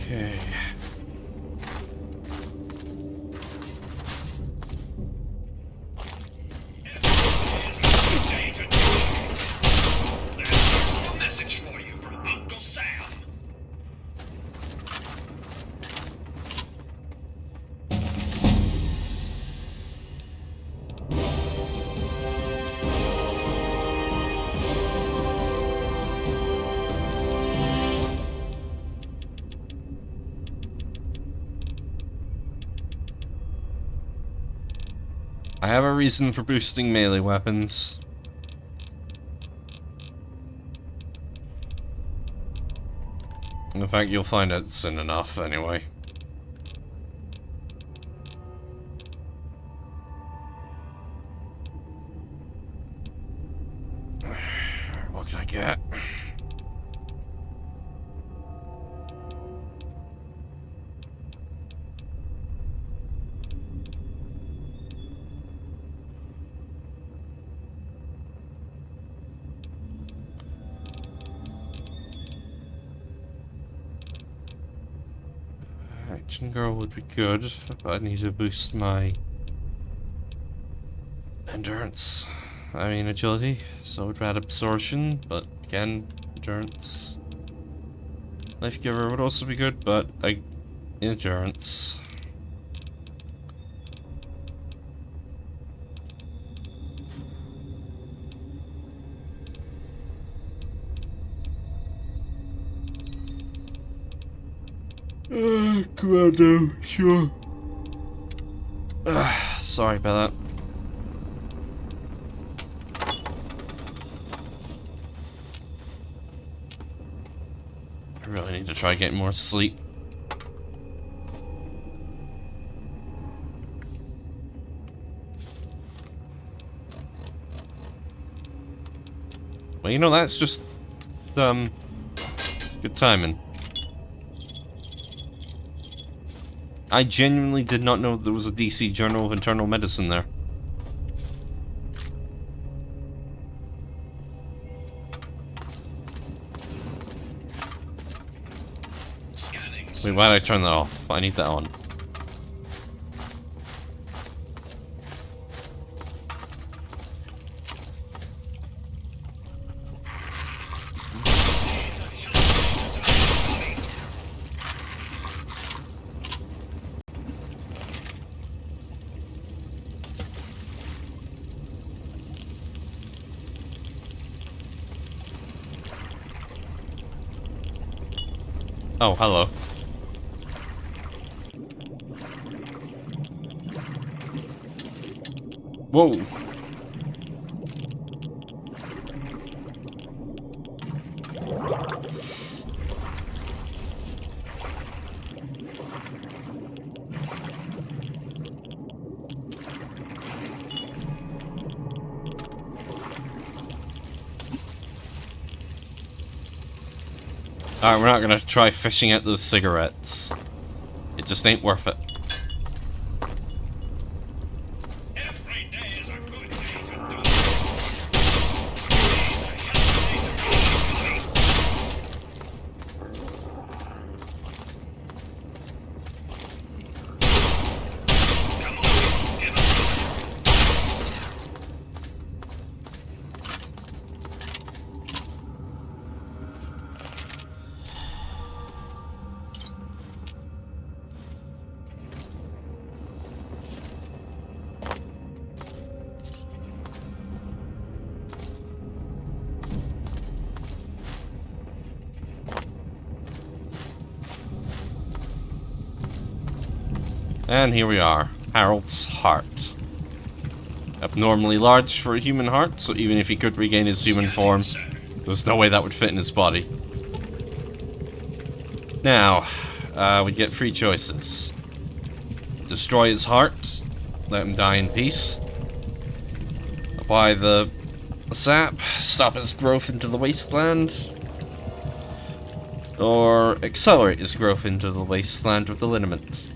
Okay. A message for you from Uncle Sam. I have a reason for boosting melee weapons. In fact, you'll find it soon enough, anyway. What can I get? Action Girl would be good, but I need to boost my endurance. I mean agility, so I'd add absorption, but again, endurance. Life Giver would also be good, but endurance. Commando, sure. Sorry about that. I really need to try getting more sleep. Well, you know, that's just, good timing. I genuinely did not know there was a DC Journal of Internal Medicine there. Wait, why did I turn that off? I need that on. Oh, hello. Whoa! Alright, we're not gonna try fishing out those cigarettes. It just ain't worth it. Every day is a good day to do Come on, give us. And here we are, Harold's heart. Abnormally large for a human heart, so even if he could regain his human form, there's no way that would fit in his body. Now, we get three choices. Destroy his heart, let him die in peace. Apply the sap, stop his growth into the wasteland. Or accelerate his growth into the wasteland with the liniment.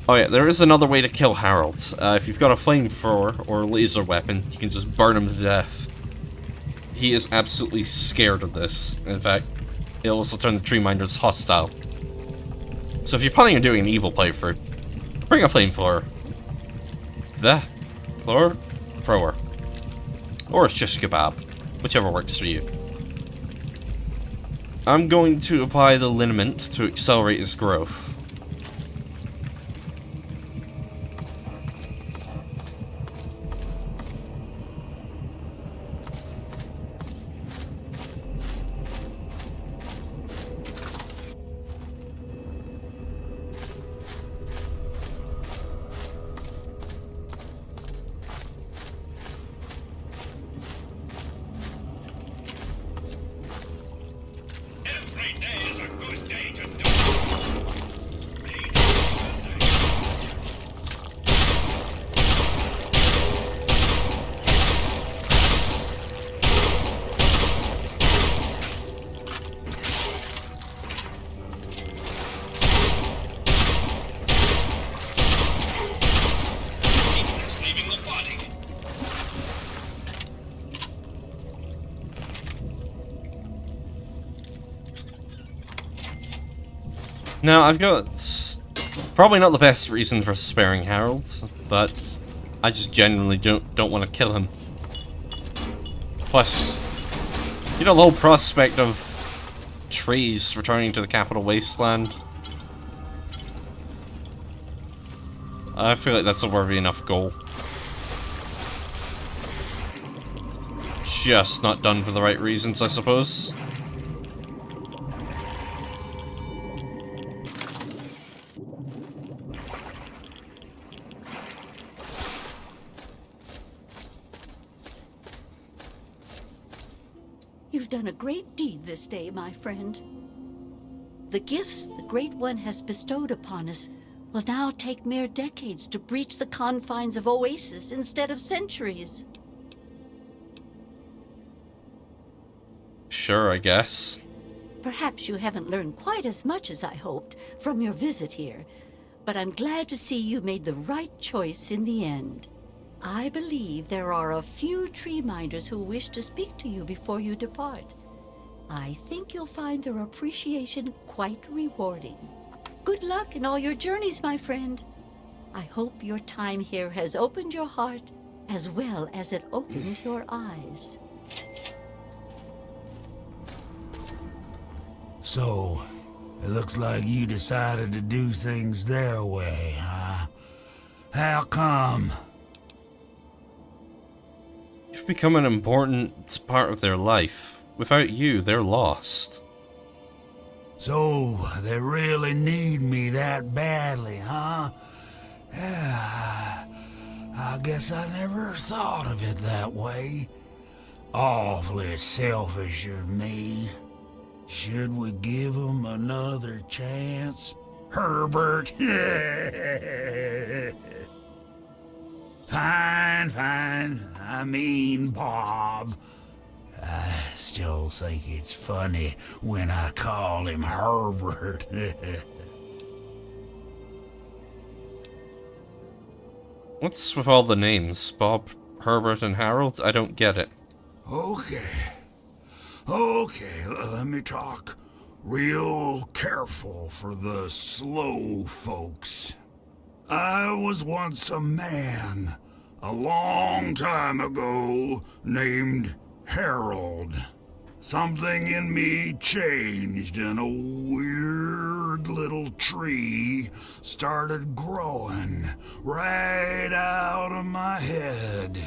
Oh yeah, there is another way to kill Harold. If you've got a flamethrower or a laser weapon, you can just burn him to death. He is absolutely scared of this. In fact, it'll also turn the Treeminders hostile. So if you're planning on doing an evil playthrough, bring a flamethrower. Thrower. Or a shish kebab, whichever works for you. I'm going to apply the liniment to accelerate its growth. Every day is a good day to die. It's leaving the body. Now, I've got probably not the best reason for sparing Harold, but I just genuinely don't want to kill him. Plus, you know, the whole prospect of trees returning to the capital wasteland. I feel like that's a worthy enough goal. Just not done for the right reasons, I suppose. You've done a great deed this day, my friend. The gifts the Great One has bestowed upon us will now take mere decades to breach the confines of Oasis instead of centuries. Sure, I guess. Perhaps you haven't learned quite as much as I hoped from your visit here, but I'm glad to see you made the right choice in the end. I believe there are a few Treeminders who wish to speak to you before you depart. I think you'll find their appreciation quite rewarding. Good luck in all your journeys, my friend. I hope your time here has opened your heart as well as it opened your eyes. So, it looks like you decided to do things their way, huh? How come? You've become an important part of their life. Without you, they're lost. So, they really need me that badly, huh? I guess I never thought of it that way. Awfully selfish of me. Should we give them another chance? Herbert? Fine. I mean, Bob. I still think it's funny when I call him Herbert. What's with all the names? Bob, Herbert, and Harold? I don't get it. Okay, let me talk real careful for the slow folks. I was once a man, a long time ago, named Harold. Something in me changed and a weird little tree started growing right out of my head.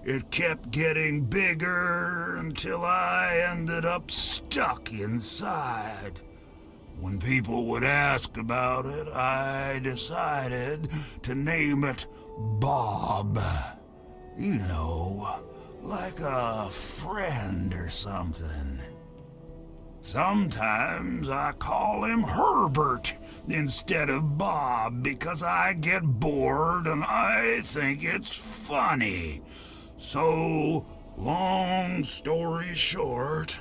It kept getting bigger until I ended up stuck inside. When people would ask about it, I decided to name it Bob. You know, like a friend or something. Sometimes I call him Herbert instead of Bob because I get bored and I think it's funny. So, long story short,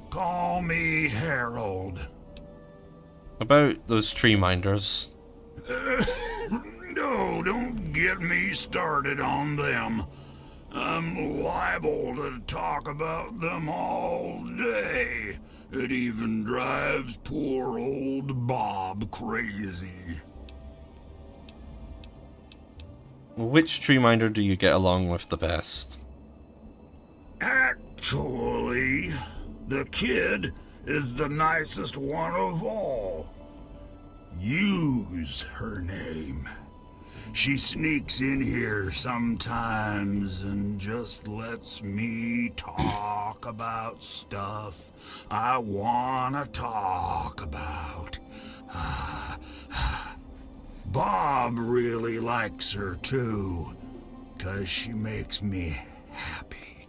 call me Harold. About those Treeminders. No, don't get me started on them. I'm liable to talk about them all day. It even drives poor old Bob crazy. Which Treeminder do you get along with the best? Actually, the kid is the nicest one of all. Use her name. She sneaks in here sometimes and just lets me talk about stuff I wanna talk about. Bob really likes her too, 'cause she makes me happy.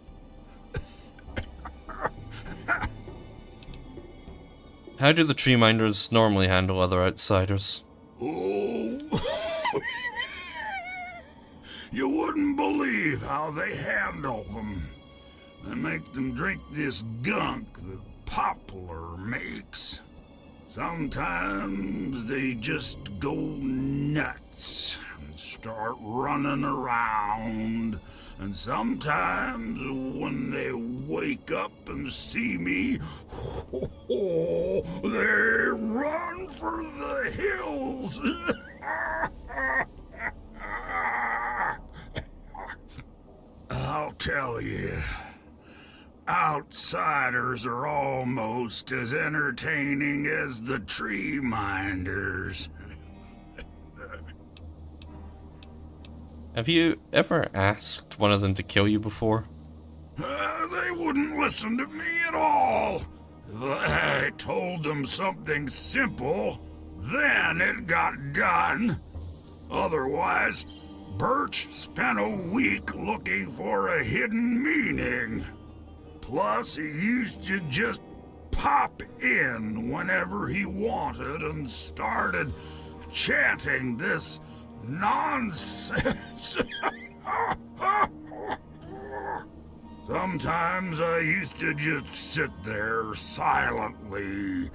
How do the Treeminders normally handle other outsiders? Oh, you wouldn't believe how they handle them. They make them drink this gunk that Poplar makes. Sometimes they just go nuts and start running around. And sometimes when they wake up and see me, they run for the hills. I'll tell you, outsiders are almost as entertaining as the Treeminders. Have you ever asked one of them to kill you before? They wouldn't listen to me at all. I told them something simple, then it got done. Otherwise, Birch spent a week looking for a hidden meaning. Plus, he used to just pop in whenever he wanted and started chanting this nonsense. Sometimes I used to just sit there silently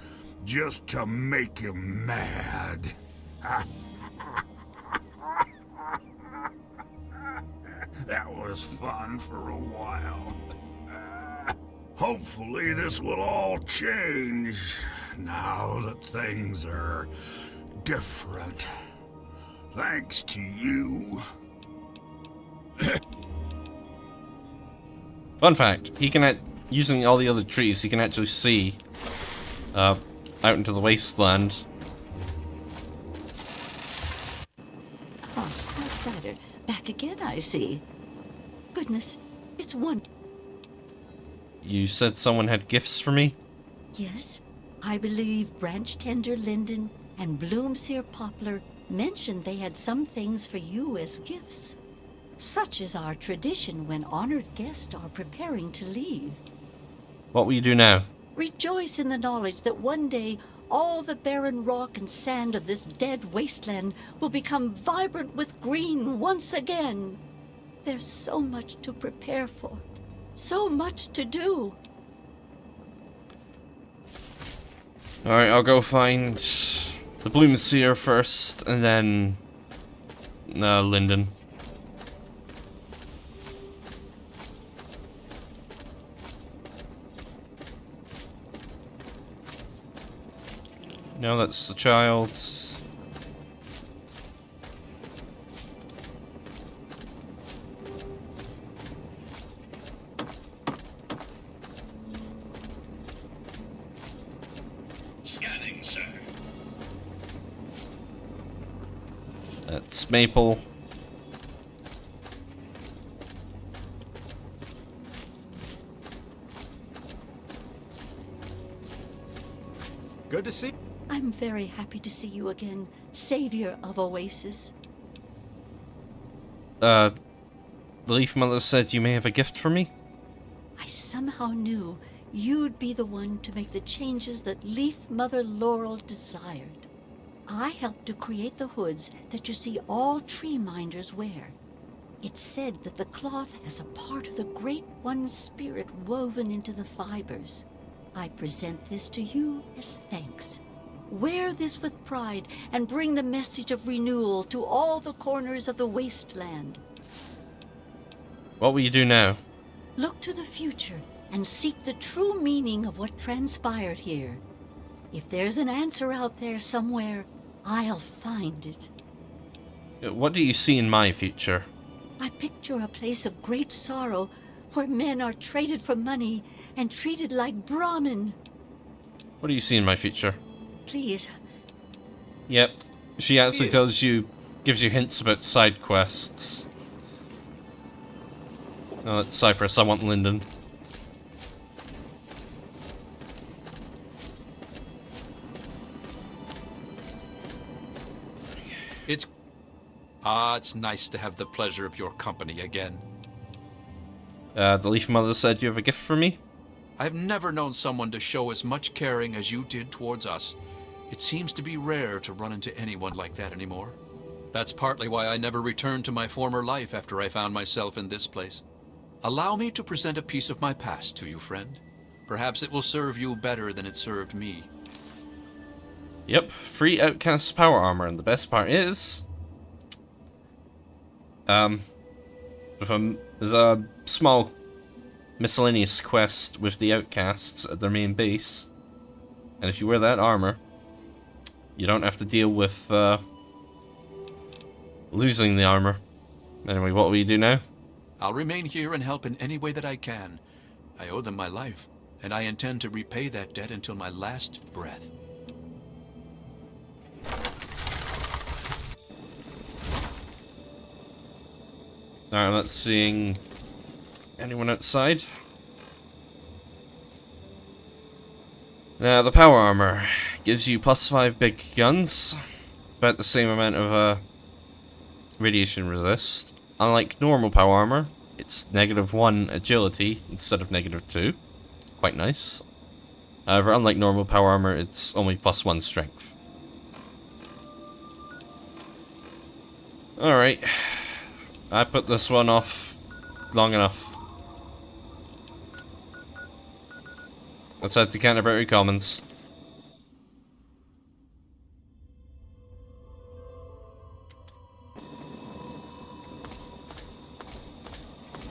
just to make him mad. That was fun for a while. Hopefully this will all change now that things are different. Thanks to you. Fun fact, he can, using all the other trees, he can actually see out into the wasteland. Oh, outsider. Back again, I see. Goodness, it's one. You said someone had gifts for me? Yes, I believe Branch Tender Linden and Bloomseer Poplar mentioned they had some things for you as gifts. Such is our tradition when honored guests are preparing to leave. What will you do now? Rejoice in the knowledge that one day all the barren rock and sand of this dead wasteland will become vibrant with green once again. There's so much to prepare for, so much to do. Alright, I'll go find the Bloomseer first, and then Linden. No, that's the child. Scanning, sir. That's Maple. Good to see. I'm very happy to see you again, savior of Oasis. The Leaf Mother said you may have a gift for me? I somehow knew you'd be the one to make the changes that Leaf Mother Laurel desired. I helped to create the hoods that you see all Treeminders wear. It's said that the cloth has a part of the Great One's spirit woven into the fibers. I present this to you as thanks. Wear this with pride and bring the message of renewal to all the corners of the wasteland. What will you do now? Look to the future and seek the true meaning of what transpired here. If there's an answer out there somewhere, I'll find it. What do you see in my future? I picture a place of great sorrow where men are traded for money and treated like Brahmin. What do you see in my future? Please. Yep. She actually gives you hints about side quests. Oh, it's Cypress. I want Lyndon. It's nice to have the pleasure of your company again. The Leaf Mother said you have a gift for me? I've never known someone to show as much caring as you did towards us. It seems to be rare to run into anyone like that anymore. That's partly why I never returned to my former life after I found myself in this place. Allow me to present a piece of my past to you, friend. Perhaps it will serve you better than it served me. Yep, free Outcast power armor, and the best part is... there's a small miscellaneous quest with the Outcasts at their main base, and if you wear that armor, you don't have to deal with losing the armor. Anyway, what will you do now? I'll remain here and help in any way that I can. I owe them my life, and I intend to repay that debt until my last breath. Alright, I'm not seeing anyone outside. Now, the power armor gives you +5 big guns, about the same amount of radiation resist. Unlike normal power armor, it's -1 agility instead of -2. Quite nice. However, unlike normal power armor, it's only +1 strength. Alright. I put this one off long enough. Let's head to Canterbury Commons.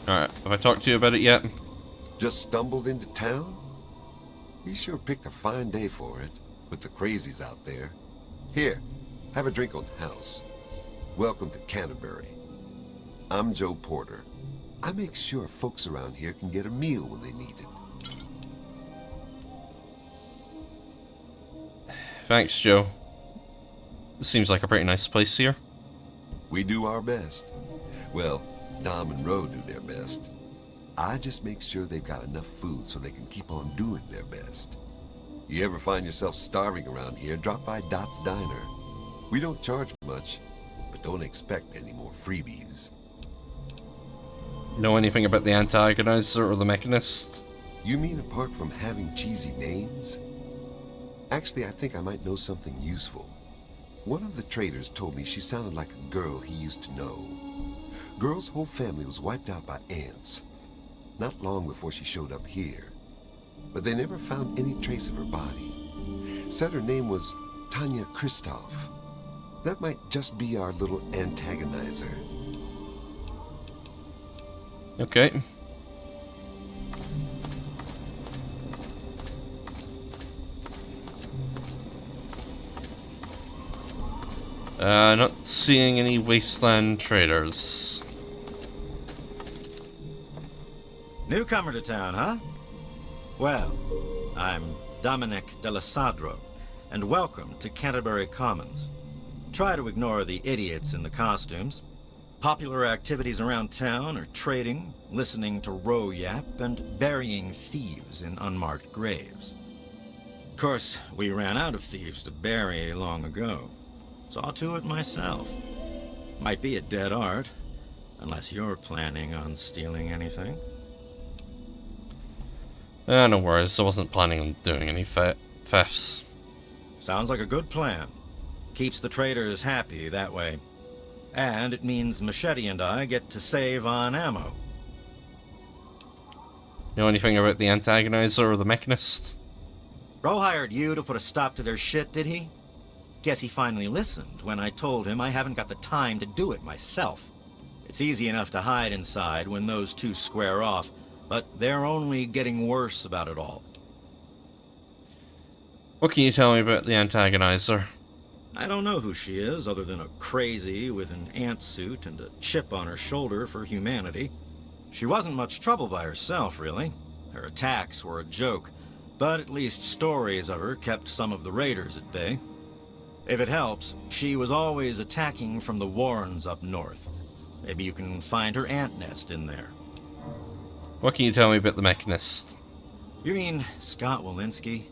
Alright, have I talked to you about it yet? Just stumbled into town? You sure picked a fine day for it, with the crazies out there. Here, have a drink on the house. Welcome to Canterbury. I'm Joe Porter. I make sure folks around here can get a meal when they need it. Thanks, Joe. This seems like a pretty nice place here. We do our best. Well, Dom and Ro do their best. I just make sure they've got enough food so they can keep on doing their best. You ever find yourself starving around here, drop by Dot's Diner. We don't charge much, but don't expect any more freebies. Know anything about the Antagonizer or the Mechanist? You mean apart from having cheesy names? Actually, I think I might know something useful. One of the traders told me she sounded like a girl he used to know. Girl's whole family was wiped out by ants. Not long before she showed up here. But they never found any trace of her body. Said her name was Tanya Kristoff. That might just be our little Antagonizer. Okay. Not seeing any wasteland traders. Newcomer to town, huh? Well, I'm Dominic Delasadro, and welcome to Canterbury Commons. Try to ignore the idiots in the costumes. Popular activities around town are trading, listening to Ro yap, and burying thieves in unmarked graves. Of course, we ran out of thieves to bury long ago. Saw to it myself. Might be a dead art, unless you're planning on stealing anything. No worries, I wasn't planning on doing any thefts. Sounds like a good plan. Keeps the traders happy that way. And it means Machete and I get to save on ammo. Know anything about the Antagonizer or the Mechanist? Ro hired you to put a stop to their shit, did he? Guess he finally listened when I told him I haven't got the time to do it myself. It's easy enough to hide inside when those two square off, but they're only getting worse about it all. What can you tell me about the Antagonizer? I don't know who she is, other than a crazy with an ant suit and a chip on her shoulder for humanity. She wasn't much trouble by herself, really. Her attacks were a joke, but at least stories of her kept some of the raiders at bay. If it helps, she was always attacking from the warrens up north. Maybe you can find her ant nest in there. What can you tell me about the Mechanist? You mean Scott Walensky?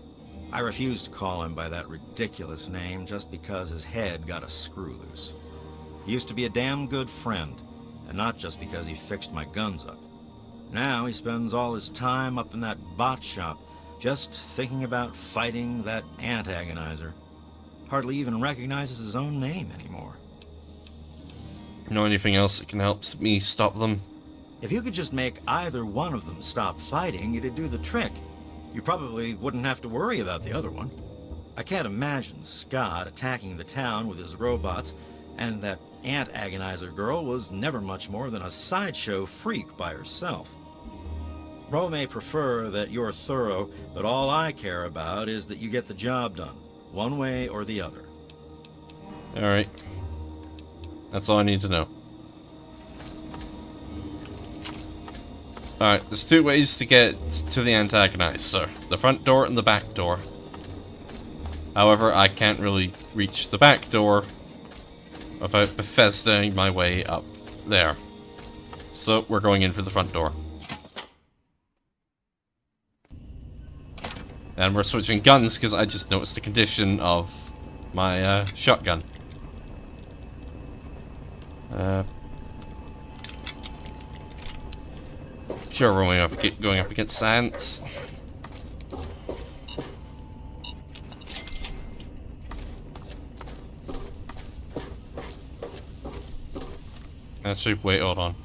I refuse to call him by that ridiculous name just because his head got a screw loose. He used to be a damn good friend, and not just because he fixed my guns up. Now he spends all his time up in that bot shop, just thinking about fighting that Antagonizer. Hardly even recognizes his own name anymore. Know anything else that can help me stop them? If you could just make either one of them stop fighting, it'd do the trick. You probably wouldn't have to worry about the other one. I can't imagine Scott attacking the town with his robots, and that Antagonizer girl was never much more than a sideshow freak by herself. Ro may prefer that you're thorough, but all I care about is that you get the job done, one way or the other. Alright. That's all I need to know. Alright, there's two ways to get to the Antagonizer. The front door and the back door. However, I can't really reach the back door without Bethesdaing my way up there. So, we're going in for the front door. And we're switching guns because I just noticed the condition of my shotgun. Sure, we're going up against ants. Actually, wait, hold on.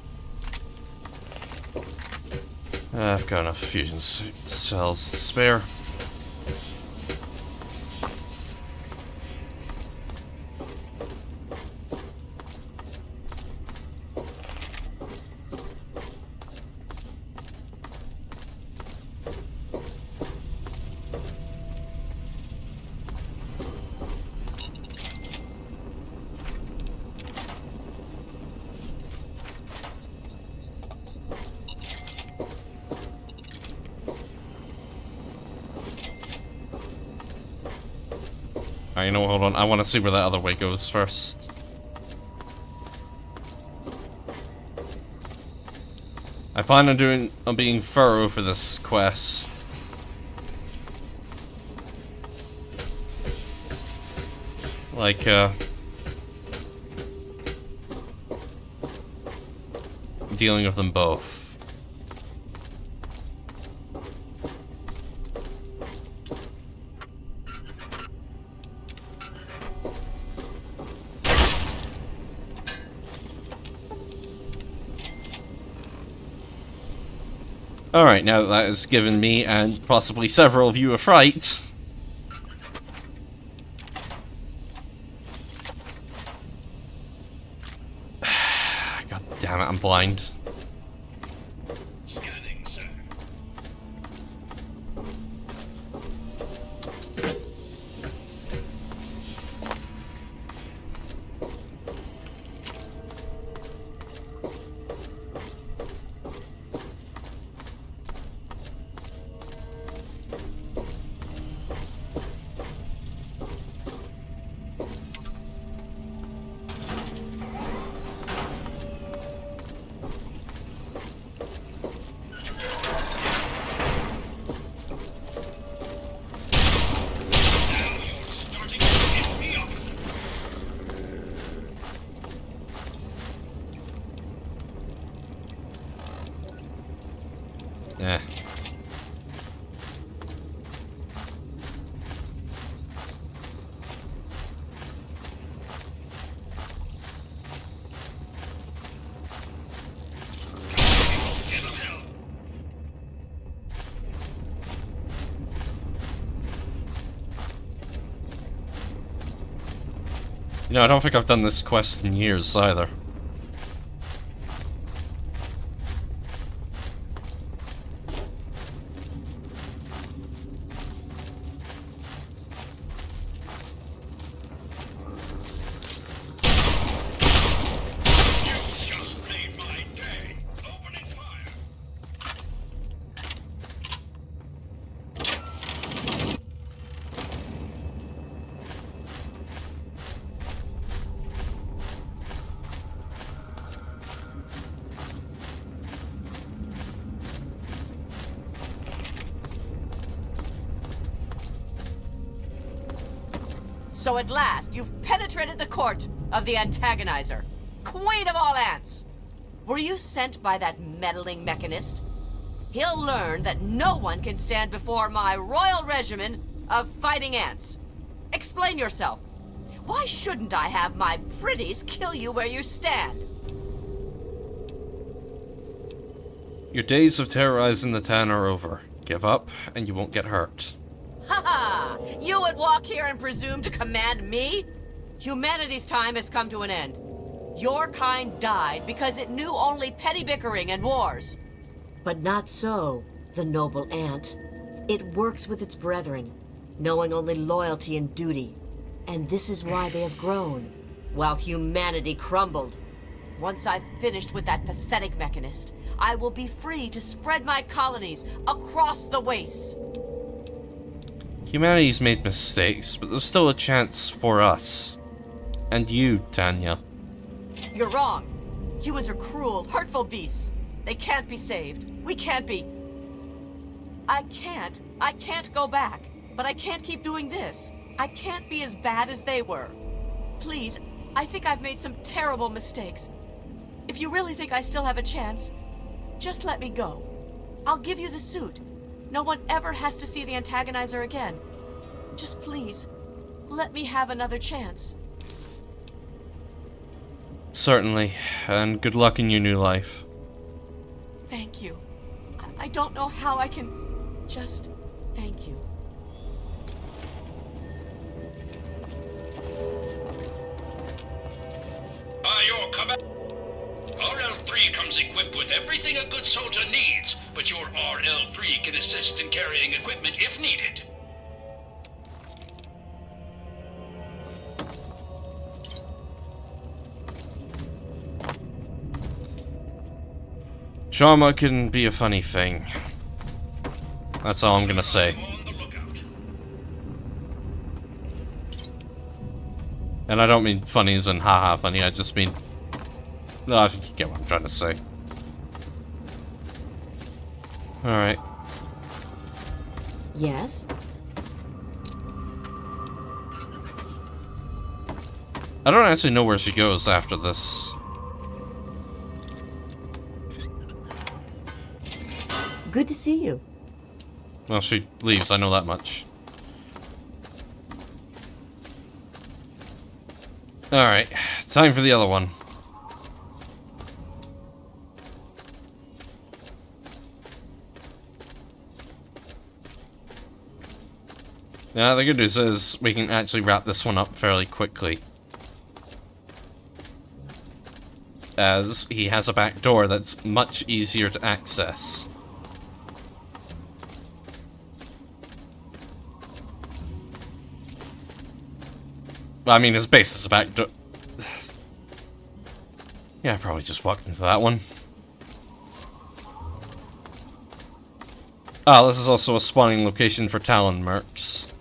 I've got enough fusion cells to spare. You know, hold on. I want to see where that other way goes first. I plan on being thorough for this quest. Like, dealing with them both. Alright, now that has given me, and possibly several of you, a fright. God damn it, I'm blind. Scanning, sir. Yeah. You know, I don't think I've done this quest in years either. So at last, you've penetrated the court of the Antagonizer, queen of all ants. Were you sent by that meddling Mechanist? He'll learn that no one can stand before my royal regimen of fighting ants. Explain yourself. Why shouldn't I have my pretties kill you where you stand? Your days of terrorizing the town are over. Give up, and you won't get hurt. Ha ha! You would walk here and presume to command me? Humanity's time has come to an end. Your kind died because it knew only petty bickering and wars. But not so, the noble ant. It works with its brethren, knowing only loyalty and duty. And this is why they have grown, while humanity crumbled. Once I've finished with that pathetic Mechanist, I will be free to spread my colonies across the wastes. Humanity's made mistakes, but there's still a chance for us. And you, Tanya. You're wrong. Humans are cruel, hurtful beasts. They can't be saved. We can't be... I can't go back. But I can't keep doing this. I can't be as bad as they were. Please, I think I've made some terrible mistakes. If you really think I still have a chance, just let me go. I'll give you the suit. No one ever has to see the Antagonizer again. Just please, let me have another chance. Certainly, and good luck in your new life. Thank you. I don't know how I can... just thank you. Your command. RL3 comes equipped with everything a good soldier needs, but your RL3 can assist in carrying equipment if needed. Trauma can be a funny thing. That's all I'm gonna say. On the lookout. And I don't mean funny as in haha funny, I just mean... No, I think you get what I'm trying to say. Alright. Yes? I don't actually know where she goes after this. Good to see you. Well, she leaves, I know that much. Alright, time for the other one. Now, the good news is we can actually wrap this one up fairly quickly. As he has a back door that's much easier to access. I mean, his base is a back door. Yeah, I probably just walked into that one. Ah, this is also a spawning location for Talon mercs.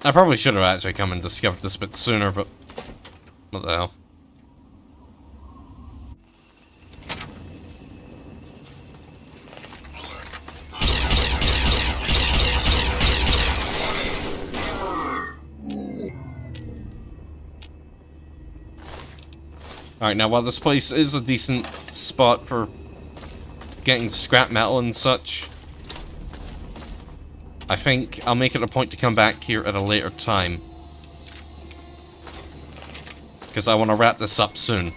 I probably should have actually come and discovered this a bit sooner, but what the hell. Alright, now while this place is a decent spot for getting scrap metal and such, I think I'll make it a point to come back here at a later time. Because I want to wrap this up soon.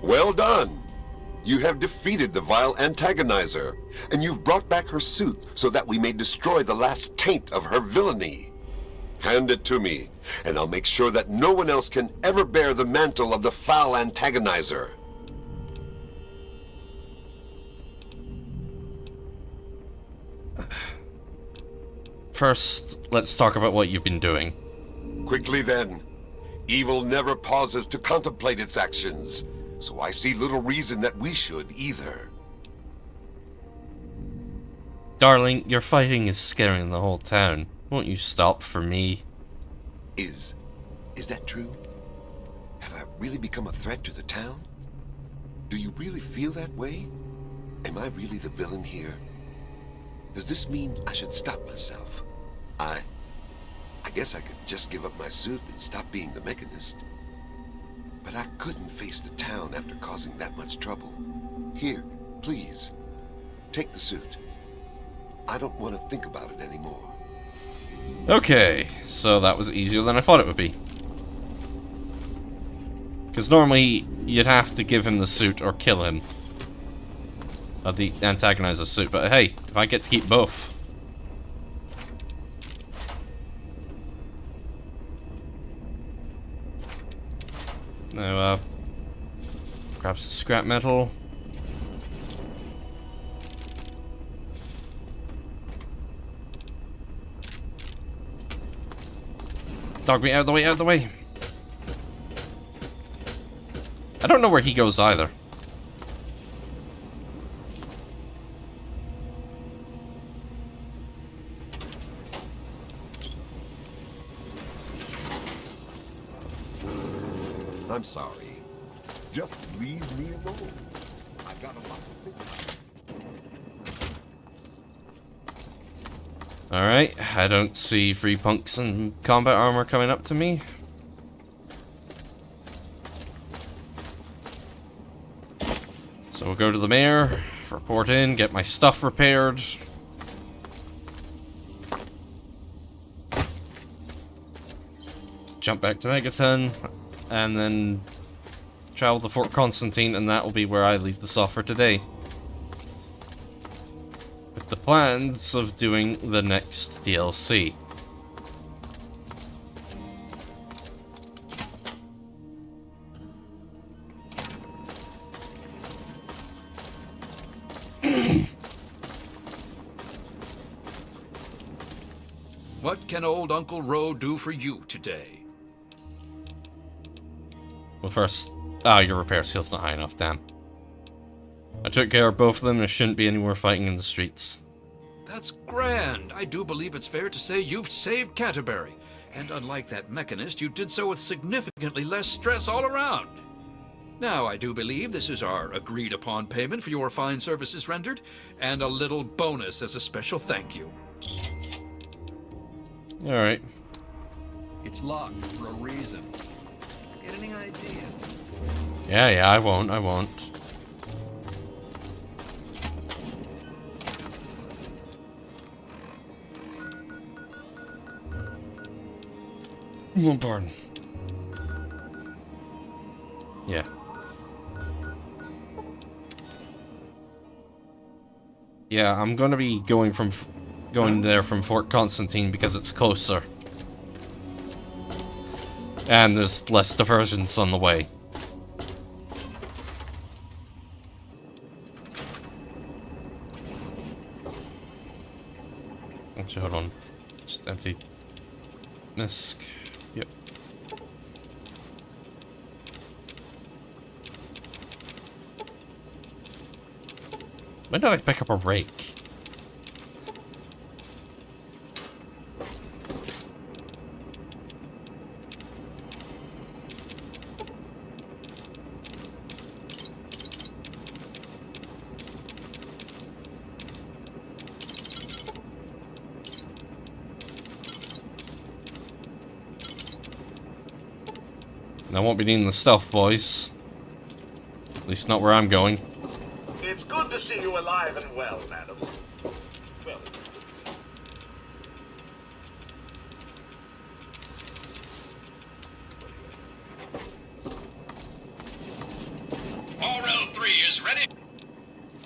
Well done! You have defeated the vile Antagonizer, and you've brought back her suit so that we may destroy the last taint of her villainy. Hand it to me, and I'll make sure that no one else can ever bear the mantle of the foul Antagonizer. first, let's talk about what you've been doing. Quickly then. Evil never pauses to contemplate its actions, so I see little reason that we should either. Darling, your fighting is scaring the whole town. Won't you stop for me? Is that true? Have I really become a threat to the town? Do you really feel that way? Am I really the villain here? Does this mean I should stop myself? I guess I could just give up my suit and stop being the Mechanist. But I couldn't face the town after causing that much trouble. Here, please, take the suit. I don't want to think about it anymore. Okay, so that was easier than I thought it would be. Because normally, you'd have to give him the suit or kill him. The Antagonizer suit, but hey, if I get to keep both. Now, grab some scrap metal. Dog me out of the way, out of the way. I don't know where he goes either. I'm sorry. Just leave me alone. I've got a lot to think about. Alright, I don't see free punks in combat armor coming up to me. So we'll go to the mayor, report in, get my stuff repaired. Jump back to Megaton, and then travel to Fort Constantine, and that will be where I leave this off for today. With the plans of doing the next DLC. What can old Uncle Ro do for you today? Well, first... Ah, your repair skill's not high enough, damn. I took care of both of them, and there shouldn't be any more fighting in the streets. That's grand. I do believe it's fair to say you've saved Canterbury. And unlike that Mechanist, you did so with significantly less stress all around. Now, I do believe this is our agreed-upon payment for your fine services rendered, and a little bonus as a special thank you. Alright. It's locked for a reason. Get any ideas? Yeah, I won't. Oh, pardon. Yeah. Yeah, I'm gonna be going there from Fort Constantine because it's closer. And there's less diversions on the way. Actually, hold on. Just empty disc. Yep. When did I pick up a rake? I won't be needing the stealth, boys. At least not where I'm going. It's good to see you alive and well, madam. Well, it's... RL3 is ready.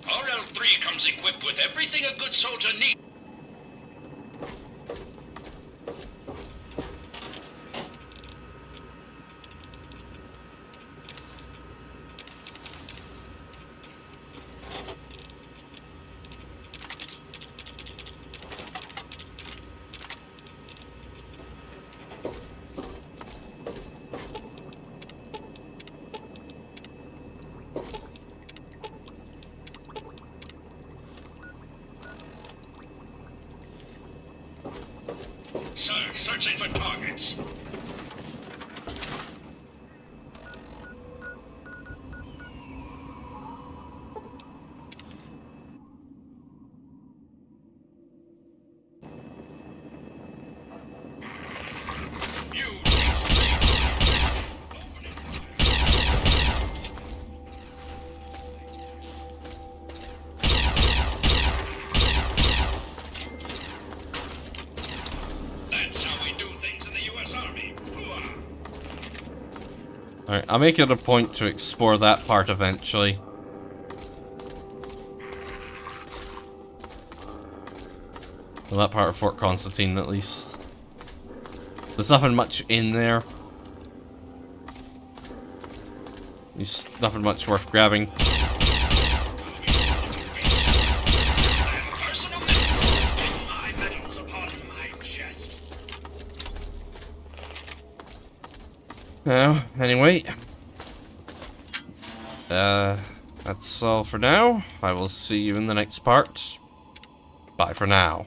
RL3 comes equipped with everything a good soldier needs. Sir, searching for targets. Alright, I'll make it a point to explore that part eventually. Well, that part of Fort Constantine, at least. There's nothing much in there. There's nothing much worth grabbing. Anyway. That's all for now. I will see you in the next part. Bye for now.